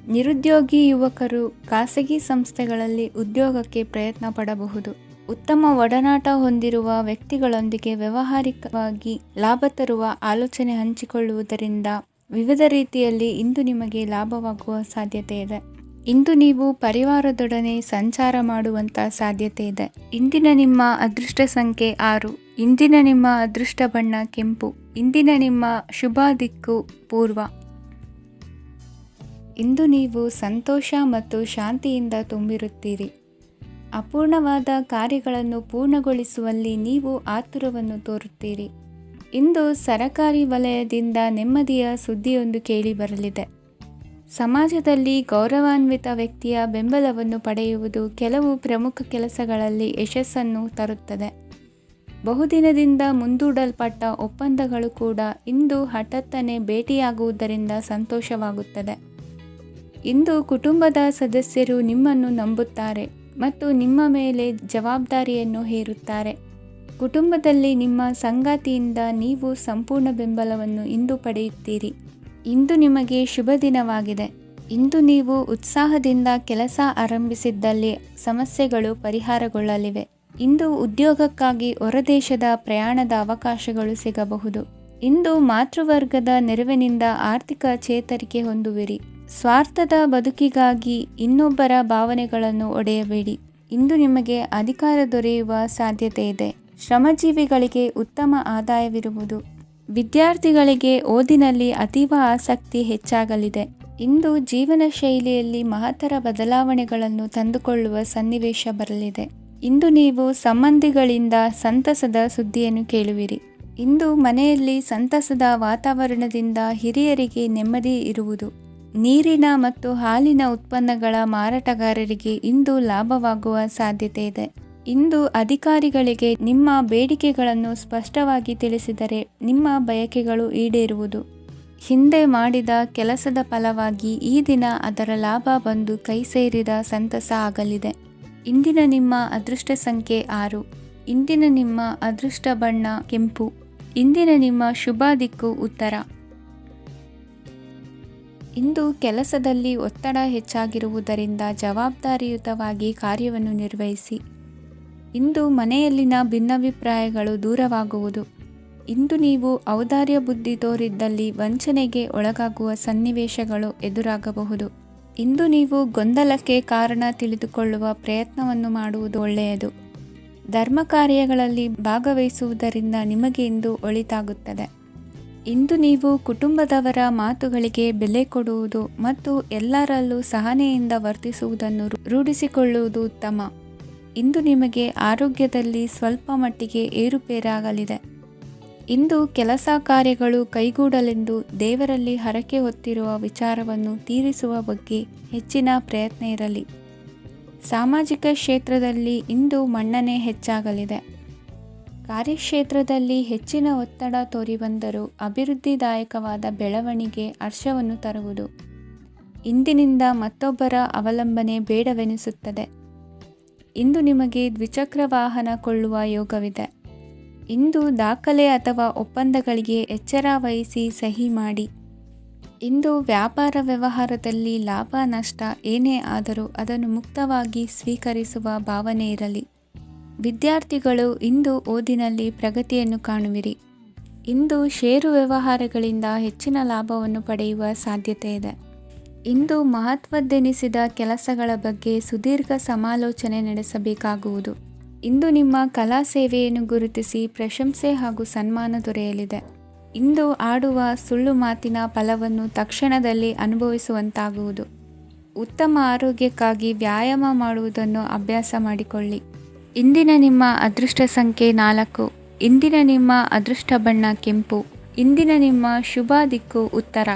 ನಿರುದ್ಯೋಗಿ ಯುವಕರು ಖಾಸಗಿ ಸಂಸ್ಥೆಗಳಲ್ಲಿ ಉದ್ಯೋಗಕ್ಕೆ ಪ್ರಯತ್ನ ಪಡಬಹುದು. ಉತ್ತಮ ಒಡನಾಟ ಹೊಂದಿರುವ ವ್ಯಕ್ತಿಗಳೊಂದಿಗೆ ವ್ಯಾವಹಾರಿಕವಾಗಿ ಲಾಭ ತರುವ ಆಲೋಚನೆ ಹಂಚಿಕೊಳ್ಳುವುದರಿಂದ ವಿವಿಧ ರೀತಿಯಲ್ಲಿ ಇಂದು ನಿಮಗೆ ಲಾಭವಾಗುವ ಸಾಧ್ಯತೆ ಇದೆ. ಇಂದು ನೀವು ಪರಿವಾರದೊಡನೆ ಸಂಚಾರ ಮಾಡುವಂಥ ಸಾಧ್ಯತೆ ಇದೆ. ಇಂದಿನ ನಿಮ್ಮ ಅದೃಷ್ಟ ಸಂಖ್ಯೆ 6. ಇಂದಿನ ನಿಮ್ಮ ಅದೃಷ್ಟ ಬಣ್ಣ ಕೆಂಪು. ಇಂದಿನ ನಿಮ್ಮ ಶುಭ ದಿಕ್ಕು ಪೂರ್ವ. ಇಂದು ನೀವು ಸಂತೋಷ ಮತ್ತು ಶಾಂತಿಯಿಂದ ತುಂಬಿರುತ್ತೀರಿ. ಅಪೂರ್ಣವಾದ ಕಾರ್ಯಗಳನ್ನು ಪೂರ್ಣಗೊಳಿಸುವಲ್ಲಿ ನೀವು ಆತುರವನ್ನು ತೋರುತ್ತೀರಿ. ಇಂದು ಸರಕಾರಿ ವಲಯದಿಂದ ನೆಮ್ಮದಿಯ ಸುದ್ದಿಯೊಂದು ಕೇಳಿ ಬರಲಿದೆ. ಸಮಾಜದಲ್ಲಿ ಗೌರವಾನ್ವಿತ ವ್ಯಕ್ತಿಯ ಬೆಂಬಲವನ್ನು ಪಡೆಯುವುದು ಕೆಲವು ಪ್ರಮುಖ ಕೆಲಸಗಳಲ್ಲಿ ಯಶಸ್ಸನ್ನು ತರುತ್ತದೆ. ಬಹುದಿನದಿಂದ ಮುಂದೂಡಲ್ಪಟ್ಟ ಒಪ್ಪಂದಗಳು ಕೂಡ ಇಂದು ಹಠಾತ್ತನೆ ಭೇಟಿಯಾಗುವುದರಿಂದ ಸಂತೋಷವಾಗುತ್ತದೆ. ಇಂದು ಕುಟುಂಬದ ಸದಸ್ಯರು ನಿಮ್ಮನ್ನು ನಂಬುತ್ತಾರೆ ಮತ್ತು ನಿಮ್ಮ ಮೇಲೆ ಜವಾಬ್ದಾರಿಯನ್ನು ಹೇರುತ್ತಾರೆ. ಕುಟುಂಬದಲ್ಲಿ ನಿಮ್ಮ ಸಂಗಾತಿಯಿಂದ ನೀವು ಸಂಪೂರ್ಣ ಬೆಂಬಲವನ್ನು ಇಂದು ಪಡೆಯುತ್ತೀರಿ. ಇಂದು ನಿಮಗೆ ಶುಭ ದಿನವಾಗಿದೆ. ಇಂದು ನೀವು ಉತ್ಸಾಹದಿಂದ ಕೆಲಸ ಆರಂಭಿಸಿದ್ದಲ್ಲಿ ಸಮಸ್ಯೆಗಳು ಪರಿಹಾರಗೊಳ್ಳಲಿವೆ. ಇಂದು ಉದ್ಯೋಗಕ್ಕಾಗಿ ಹೊರದೇಶದ ಪ್ರಯಾಣದ ಅವಕಾಶಗಳು ಸಿಗಬಹುದು. ಇಂದು ಮಾತೃವರ್ಗದ ನೆರವಿನಿಂದ ಆರ್ಥಿಕ ಚೇತರಿಕೆ ಹೊಂದುವಿರಿ. ಸ್ವಾರ್ಥದ ಬದುಕಿಗಾಗಿ ಇನ್ನೊಬ್ಬರ ಭಾವನೆಗಳನ್ನು ಒಡೆಯಬೇಡಿ. ಇಂದು ನಿಮಗೆ ಅಧಿಕಾರ ದೊರೆಯುವ ಸಾಧ್ಯತೆ ಇದೆ. ಶ್ರಮಜೀವಿಗಳಿಗೆ ಉತ್ತಮ ಆದಾಯವಿರುವುದು. ವಿದ್ಯಾರ್ಥಿಗಳಿಗೆ ಓದಿನಲ್ಲಿ ಅತೀವ ಆಸಕ್ತಿ ಹೆಚ್ಚಾಗಲಿದೆ. ಇಂದು ಜೀವನ ಶೈಲಿಯಲ್ಲಿ ಮಹತ್ತರ ಬದಲಾವಣೆಗಳನ್ನು ತಂದುಕೊಳ್ಳುವ ಸನ್ನಿವೇಶ ಬರಲಿದೆ. ಇಂದು ನೀವು ಸಂಬಂಧಿಗಳಿಂದ ಸಂತಸದ ಸುದ್ದಿಯನ್ನು ಕೇಳುವಿರಿ. ಇಂದು ಮನೆಯಲ್ಲಿ ಸಂತಸದ ವಾತಾವರಣದಿಂದ ಹಿರಿಯರಿಗೆ ನೆಮ್ಮದಿ ಇರುವುದು. ನೀರಿನ ಮತ್ತು ಹಾಲಿನ ಉತ್ಪನ್ನಗಳ ಮಾರಾಟಗಾರರಿಗೆ ಇಂದು ಲಾಭವಾಗುವ ಸಾಧ್ಯತೆ ಇದೆ. ಇಂದು ಅಧಿಕಾರಿಗಳಿಗೆ ನಿಮ್ಮ ಬೇಡಿಕೆಗಳನ್ನು ಸ್ಪಷ್ಟವಾಗಿ ತಿಳಿಸಿದರೆ ನಿಮ್ಮ ಬಯಕೆಗಳು ಈಡೇರುವುದು. ಹಿಂದೆ ಮಾಡಿದ ಕೆಲಸದ ಫಲವಾಗಿ ಈ ದಿನ ಅದರ ಲಾಭ ಬಂದು ಕೈ ಸೇರಿದ ಸಂತಸ ಆಗಲಿದೆ. ಇಂದಿನ ನಿಮ್ಮ ಅದೃಷ್ಟ ಸಂಖ್ಯೆ 6. ಇಂದಿನ ನಿಮ್ಮ ಅದೃಷ್ಟ ಬಣ್ಣ ಕೆಂಪು. ಇಂದಿನ ನಿಮ್ಮ ಶುಭ ದಿಕ್ಕು ಉತ್ತರ. ಇಂದು ಕೆಲಸದಲ್ಲಿ ಒತ್ತಡ ಹೆಚ್ಚಾಗಿರುವುದರಿಂದ ಜವಾಬ್ದಾರಿಯುತವಾಗಿ ಕಾರ್ಯವನ್ನು ನಿರ್ವಹಿಸಿ. ಇಂದು ಮನೆಯಲ್ಲಿನ ಭಿನ್ನಾಭಿಪ್ರಾಯಗಳು ದೂರವಾಗುವುದು. ಇಂದು ನೀವು ಔದಾರ್ಯ ಬುದ್ಧಿ ತೋರಿದ್ದಲ್ಲಿ ವಂಚನೆಗೆ ಒಳಗಾಗುವ ಸನ್ನಿವೇಶಗಳು ಎದುರಾಗಬಹುದು. ಇಂದು ನೀವು ಗೊಂದಲಕ್ಕೆ ಕಾರಣ ತಿಳಿದುಕೊಳ್ಳುವ ಪ್ರಯತ್ನವನ್ನು ಮಾಡುವುದು ಒಳ್ಳೆಯದು. ಧರ್ಮ ಕಾರ್ಯಗಳಲ್ಲಿ ಭಾಗವಹಿಸುವುದರಿಂದ ನಿಮಗೆ ಇಂದು ಒಳಿತಾಗುತ್ತದೆ. ಇಂದು ನೀವು ಕುಟುಂಬದವರ ಮಾತುಗಳಿಗೆ ಬೆಲೆ ಕೊಡುವುದು ಮತ್ತು ಎಲ್ಲರಲ್ಲೂ ಸಹನೆಯಿಂದ ವರ್ತಿಸುವುದನ್ನು ರೂಢಿಸಿಕೊಳ್ಳುವುದು ಉತ್ತಮ. ಇಂದು ನಿಮಗೆ ಆರೋಗ್ಯದಲ್ಲಿ ಸ್ವಲ್ಪ ಮಟ್ಟಿಗೆ ಏರುಪೇರಾಗಲಿದೆ. ಇಂದು ಕೆಲಸ ಕಾರ್ಯಗಳು ಕೈಗೂಡಲೆಂದು ದೇವರಲ್ಲಿ ಹರಕೆ ಹೊತ್ತಿರುವ ವಿಚಾರವನ್ನು ತೀರಿಸುವ ಬಗ್ಗೆ ಹೆಚ್ಚಿನ ಪ್ರಯತ್ನ ಇರಲಿ. ಸಾಮಾಜಿಕ ಕ್ಷೇತ್ರದಲ್ಲಿ ಇಂದು ಮನ್ನಣೆ ಹೆಚ್ಚಾಗಲಿದೆ. ಕಾರ್ಯಕ್ಷೇತ್ರದಲ್ಲಿ ಹೆಚ್ಚಿನ ಒತ್ತಡ ತೋರಿಬಂದರೂ ಅಭಿವೃದ್ಧಿದಾಯಕವಾದ ಬೆಳವಣಿಗೆ ಹರ್ಷವನ್ನು ತರುವುದು. ಇಂದಿನಿಂದ ಮತ್ತೊಬ್ಬರ ಅವಲಂಬನೆ ಬೇಡವೆನಿಸುತ್ತದೆ. ಇಂದು ನಿಮಗೆ ದ್ವಿಚಕ್ರ ವಾಹನ ಕೊಳ್ಳುವ ಯೋಗವಿದೆ. ಇಂದು ದಾಖಲೆ ಅಥವಾ ಒಪ್ಪಂದಗಳಿಗೆ ಎಚ್ಚರ ವಹಿಸಿ ಸಹಿ ಮಾಡಿ. ಇಂದು ವ್ಯಾಪಾರ ವ್ಯವಹಾರದಲ್ಲಿ ಲಾಭ ನಷ್ಟ ಏನೇ ಆದರೂ ಅದನ್ನು ಮುಕ್ತವಾಗಿ ಸ್ವೀಕರಿಸುವ ಭಾವನೆ ಇರಲಿ. ವಿದ್ಯಾರ್ಥಿಗಳು ಇಂದು ಓದಿನಲ್ಲಿ ಪ್ರಗತಿಯನ್ನು ಕಾಣುವಿರಿ. ಇಂದು ಷೇರು ವ್ಯವಹಾರಗಳಿಂದ ಹೆಚ್ಚಿನ ಲಾಭವನ್ನು ಪಡೆಯುವ ಸಾಧ್ಯತೆ ಇದೆ. ಇಂದು ಮಹತ್ವದ್ದೆನಿಸಿದ ಕೆಲಸಗಳ ಬಗ್ಗೆ ಸುದೀರ್ಘ ಸಮಾಲೋಚನೆ ನಡೆಸಬೇಕಾಗುವುದು. ಇಂದು ನಿಮ್ಮ ಕಲಾ ಸೇವೆಯನ್ನು ಗುರುತಿಸಿ ಪ್ರಶಂಸೆ ಹಾಗೂ ಸನ್ಮಾನ ದೊರೆಯಲಿದೆ. ಇಂದು ಆಡುವ ಸುಳ್ಳು ಮಾತಿನ ಫಲವನ್ನು ತಕ್ಷಣದಲ್ಲಿ ಅನುಭವಿಸುವಂತಾಗುವುದು. ಉತ್ತಮ ಆರೋಗ್ಯಕ್ಕಾಗಿ ವ್ಯಾಯಾಮ ಮಾಡುವುದನ್ನು ಅಭ್ಯಾಸ ಮಾಡಿಕೊಳ್ಳಿ. ಇಂದಿನ ನಿಮ್ಮ ಅದೃಷ್ಟ ಸಂಖ್ಯೆ 4. ಇಂದಿನ ನಿಮ್ಮ ಅದೃಷ್ಟ ಬಣ್ಣ ಕೆಂಪು. ಇಂದಿನ ನಿಮ್ಮ ಶುಭ ದಿಕ್ಕು ಉತ್ತರ.